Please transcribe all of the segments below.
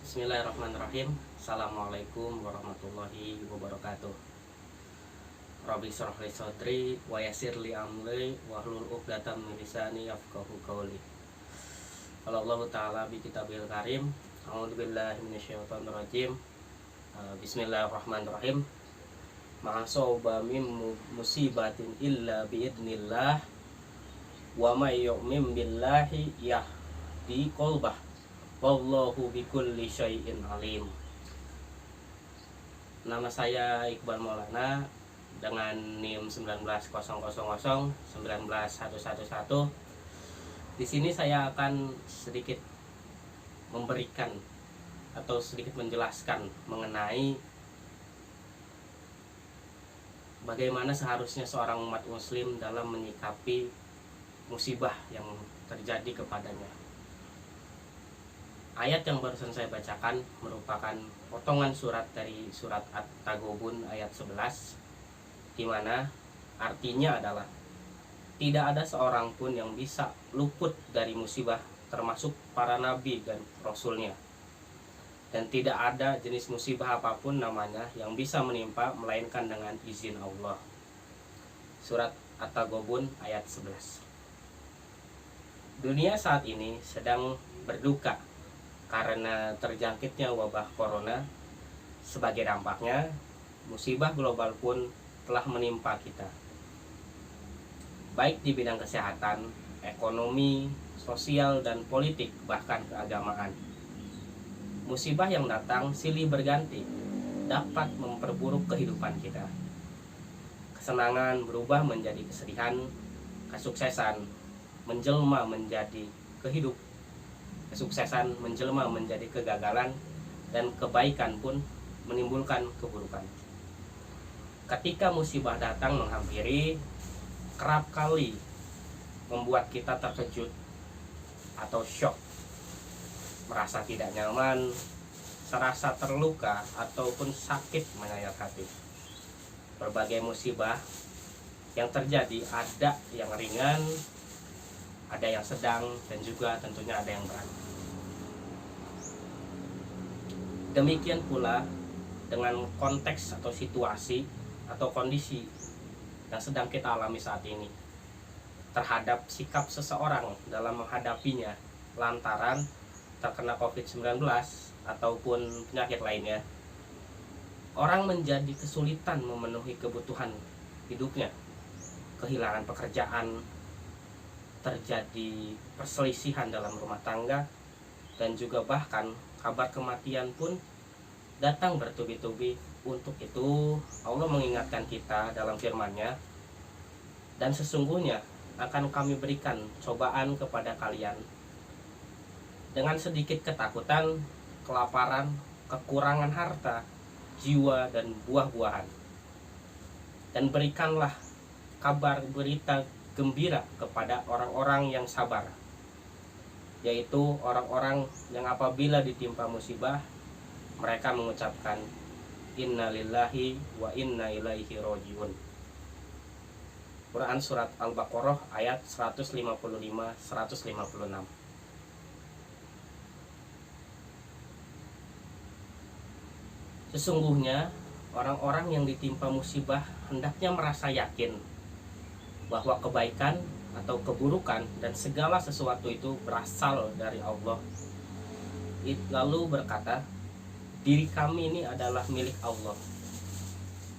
Bismillahirrahmanirrahim. Assalamualaikum warahmatullahi wabarakatuh. Rabbi shrah li sadri wa yassir li amri wahlul 'uqdatam min lisani yafqahu qawli. Qala Allah Ta'ala bi kitabil karim. A'udzubillahi minasyaitonir rajim. Bismillahirrahmanirrahim. Ma asaba min musibatin illa bi idznillah wa may yu'min billahi yahdi qalbah. Wallahu bikulli syai'in alim. Nama saya Iqbal Maulana dengan NIM 19.000.19.111. Di sini saya akan sedikit memberikan atau sedikit menjelaskan mengenai bagaimana seharusnya seorang umat muslim dalam menyikapi musibah yang terjadi kepadanya. Ayat yang barusan saya bacakan merupakan potongan surat dari surat At-Taghabun ayat 11, di mana artinya adalah tidak ada seorang pun yang bisa luput dari musibah, termasuk para nabi dan rasulnya, dan tidak ada jenis musibah apapun namanya yang bisa menimpa melainkan dengan izin Allah. Surat At-Taghabun ayat 11. Dunia saat ini sedang berduka karena terjangkitnya wabah corona. Sebagai dampaknya, musibah global pun telah menimpa kita, baik di bidang kesehatan, ekonomi, sosial, dan politik, bahkan keagamaan. Musibah yang datang silih berganti dapat memperburuk kehidupan kita. Kesenangan berubah menjadi kesedihan, kesuksesan menjelma menjadi kesuksesan menjelma menjadi kegagalan, dan kebaikan pun menimbulkan keburukan. Ketika musibah datang menghampiri, kerap kali membuat kita terkejut atau shock, merasa tidak nyaman, serasa terluka, ataupun sakit menyayat hati. Berbagai musibah yang terjadi, ada yang ringan, ada yang sedang, dan juga tentunya ada yang berat. Demikian pula dengan konteks atau situasi atau kondisi yang sedang kita alami saat ini terhadap sikap seseorang dalam menghadapinya lantaran terkena COVID-19 ataupun penyakit lainnya. Orang menjadi kesulitan memenuhi kebutuhan hidupnya, kehilangan pekerjaan, terjadi perselisihan dalam rumah tangga, dan juga bahkan kabar kematian pun datang bertubi-tubi. Untuk itu Allah mengingatkan kita dalam firman-Nya, dan sesungguhnya akan kami berikan cobaan kepada kalian dengan sedikit ketakutan, kelaparan, kekurangan harta, jiwa, dan buah-buahan. Dan berikanlah kabar berita gembira kepada orang-orang yang sabar, yaitu orang-orang yang apabila ditimpa musibah mereka mengucapkan inna lillahi wa inna ilaihi rajiun. Quran surat Al-Baqarah ayat 155-156. Sesungguhnya orang-orang yang ditimpa musibah hendaknya merasa yakin bahwa kebaikan atau keburukan dan segala sesuatu itu berasal dari Allah. Lalu berkata, diri kami ini adalah milik Allah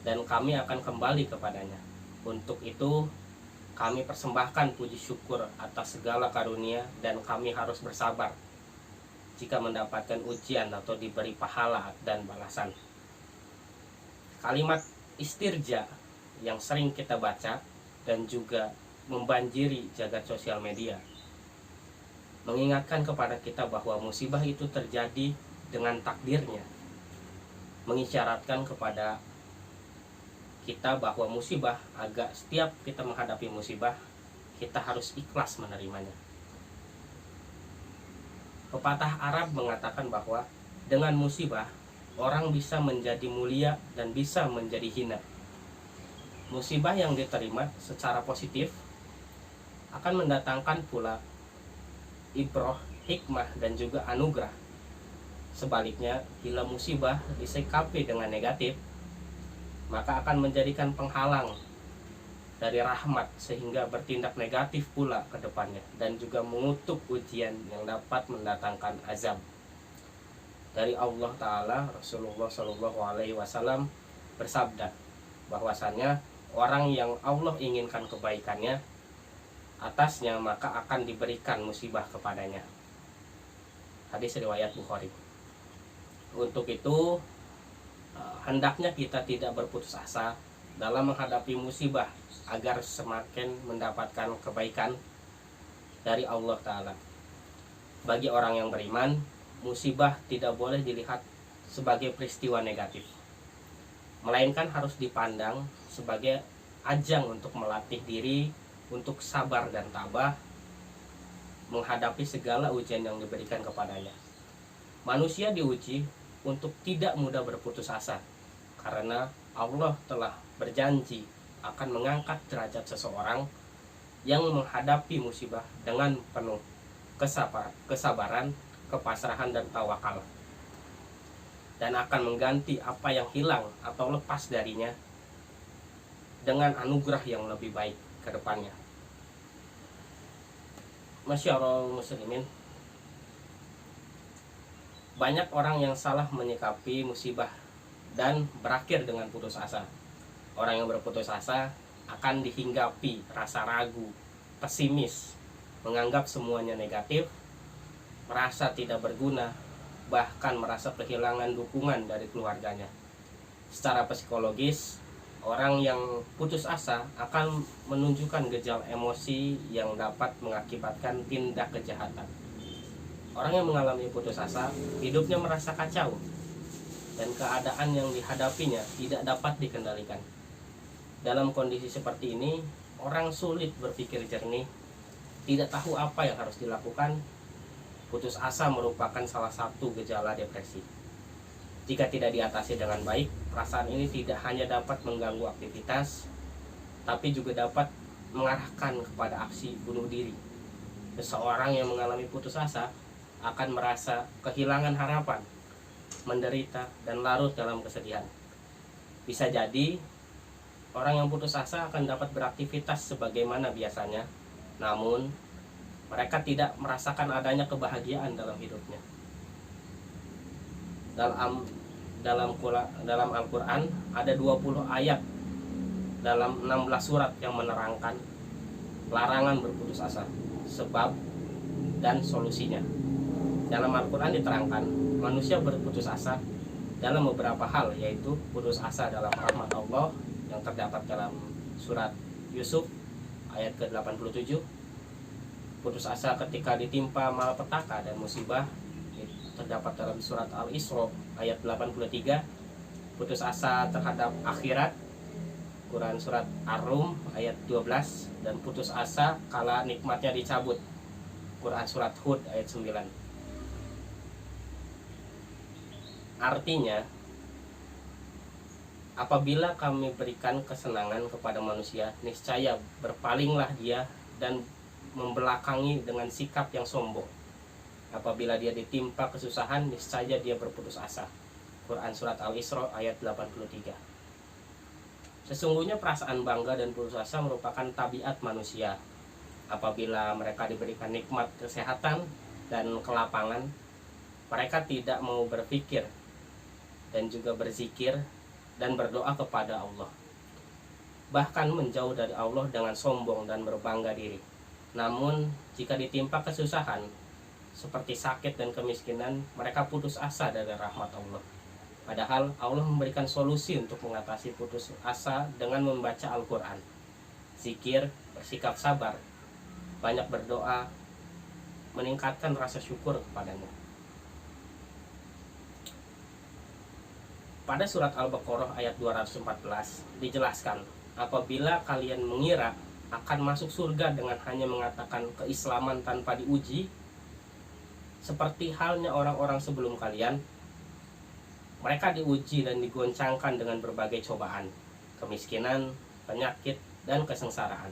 dan kami akan kembali kepadanya. Untuk itu kami persembahkan puji syukur atas segala karunia, dan kami harus bersabar jika mendapatkan ujian atau diberi pahala dan balasan. Kalimat istirja yang sering kita baca dan juga membanjiri jagat sosial media mengingatkan kepada kita bahwa musibah itu terjadi dengan takdirnya, mengisyaratkan kepada kita bahwa musibah setiap kita menghadapi musibah, kita harus ikhlas menerimanya. Pepatah Arab mengatakan bahwa dengan musibah orang bisa menjadi mulia dan bisa menjadi hina. Musibah yang diterima secara positif akan mendatangkan pula ibrah, hikmah, dan juga anugerah. Sebaliknya, bila musibah disikapi dengan negatif, maka akan menjadikan penghalang dari rahmat sehingga bertindak negatif pula ke depannya, dan juga mengutuk ujian yang dapat mendatangkan azab. Dari Allah Ta'ala, Rasulullah Shallallahu Alaihi Wasallam bersabda bahwasannya orang yang Allah inginkan kebaikannya atasnya, maka akan diberikan musibah kepadanya. Hadis riwayat Bukhari. Untuk itu hendaknya kita tidak berputus asa dalam menghadapi musibah agar semakin mendapatkan kebaikan dari Allah Ta'ala. Bagi orang yang beriman, musibah tidak boleh dilihat sebagai peristiwa negatif, melainkan harus dipandang sebagai ajang untuk melatih diri untuk sabar dan tabah menghadapi segala ujian yang diberikan kepadanya. Manusia diuji untuk tidak mudah berputus asa, karena Allah telah berjanji akan mengangkat derajat seseorang yang menghadapi musibah dengan penuh kesabaran, kepasrahan dan tawakal, dan akan mengganti apa yang hilang atau lepas darinya dengan anugerah yang lebih baik ke depannya. Masyaallah muslimin, banyak orang yang salah menyikapi musibah dan berakhir dengan putus asa. Orang yang berputus asa akan dihinggapi rasa ragu, pesimis, menganggap semuanya negatif, merasa tidak berguna, bahkan merasa kehilangan dukungan dari keluarganya. Secara psikologis, orang yang putus asa akan menunjukkan gejala emosi yang dapat mengakibatkan tindak kejahatan. Orang yang mengalami putus asa, hidupnya merasa kacau, dan keadaan yang dihadapinya tidak dapat dikendalikan. Dalam kondisi seperti ini, orang sulit berpikir jernih, tidak tahu apa yang harus dilakukan. Putus asa merupakan salah satu gejala depresi. Jika tidak diatasi dengan baik, perasaan ini tidak hanya dapat mengganggu aktivitas, tapi juga dapat mengarahkan kepada aksi bunuh diri. Seseorang yang mengalami putus asa akan merasa kehilangan harapan, menderita, dan larut dalam kesedihan. Bisa jadi orang yang putus asa akan dapat beraktivitas sebagaimana biasanya, namun mereka tidak merasakan adanya kebahagiaan dalam hidupnya. Dalam Al-Quran ada 20 ayat dalam 16 surat yang menerangkan larangan berputus asa, sebab dan solusinya. Dalam Al-Quran diterangkan manusia berputus asa dalam beberapa hal, yaitu putus asa dalam rahmat Allah yang terdapat dalam surat Yusuf ayat ke-87, putus asa ketika ditimpa malapetaka dan musibah terdapat dalam surat Al-Isra ayat 83, putus asa terhadap akhirat Quran surat Ar-Rum ayat 12, dan putus asa kala nikmatnya dicabut Quran surat Hud ayat 9. Artinya, apabila kami berikan kesenangan kepada manusia, niscaya berpalinglah dia dan membelakangi dengan sikap yang sombong. Apabila dia ditimpa kesusahan, niscaya dia berputus asa. Quran surat Al-Isra ayat 83. Sesungguhnya perasaan bangga dan putus asa merupakan tabiat manusia. Apabila mereka diberikan nikmat kesehatan dan kelapangan, mereka tidak mau berpikir dan juga berzikir dan berdoa kepada Allah, bahkan menjauh dari Allah dengan sombong dan berbangga diri. Namun jika ditimpa kesusahan seperti sakit dan kemiskinan, mereka putus asa dari rahmat Allah. Padahal Allah memberikan solusi untuk mengatasi putus asa dengan membaca Al-Quran, zikir, bersikap sabar, banyak berdoa, meningkatkan rasa syukur kepadanya. Pada surat Al-Baqarah ayat 214 dijelaskan, apabila kalian mengira akan masuk surga dengan hanya mengatakan keislaman tanpa diuji, seperti halnya orang-orang sebelum kalian, mereka diuji dan digoncangkan dengan berbagai cobaan, kemiskinan, penyakit, dan kesengsaraan.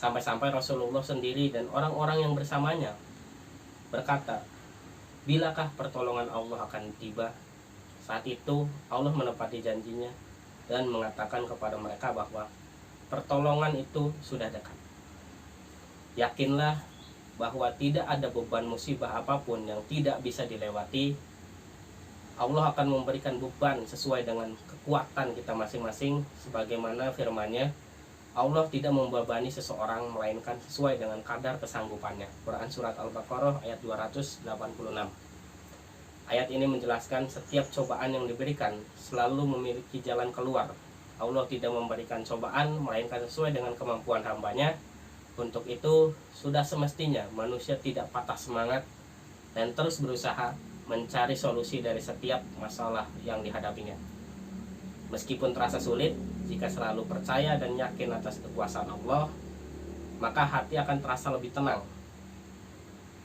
Sampai-sampai Rasulullah sendiri dan orang-orang yang bersamanya berkata, bilakah pertolongan Allah akan tiba? Saat itu Allah menepati janjinya dan mengatakan kepada mereka bahwa pertolongan itu sudah dekat. Yakinlah bahwa tidak ada beban musibah apapun yang tidak bisa dilewati. Allah akan memberikan beban sesuai dengan kekuatan kita masing-masing, sebagaimana firman-Nya, Allah tidak membebani seseorang melainkan sesuai dengan kadar kesanggupannya. Quran Surat Al-Baqarah ayat 286. Ayat ini menjelaskan setiap cobaan yang diberikan selalu memiliki jalan keluar. Allah tidak memberikan cobaan melainkan sesuai dengan kemampuan hambanya. Untuk itu sudah semestinya manusia tidak patah semangat dan terus berusaha mencari solusi dari setiap masalah yang dihadapinya. Meskipun terasa sulit, jika selalu percaya dan yakin atas kekuasaan Allah, maka hati akan terasa lebih tenang.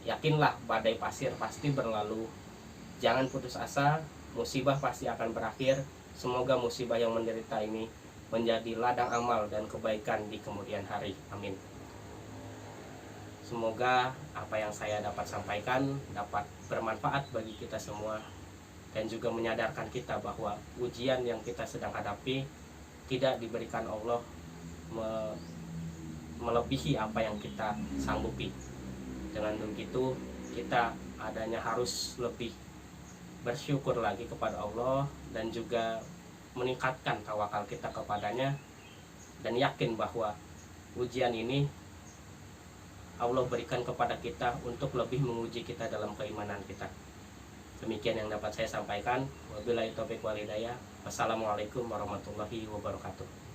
Yakinlah badai pasir pasti berlalu. Jangan putus asa, musibah pasti akan berakhir. Semoga musibah yang menderita ini menjadi ladang amal dan kebaikan di kemudian hari. Amin. Semoga apa yang saya dapat sampaikan dapat bermanfaat bagi kita semua, dan juga menyadarkan kita bahwa ujian yang kita sedang hadapi tidak diberikan Allah melebihi apa yang kita sanggupi. Dengan begitu kita adanya harus lebih bersyukur lagi kepada Allah dan juga meningkatkan tawakal kita kepadanya, dan yakin bahwa ujian ini Allah berikan kepada kita untuk lebih menguji kita dalam keimanan kita. Demikian yang dapat saya sampaikan. Wabillahi taufiq wal hidayah. Wassalamualaikum warahmatullahi wabarakatuh.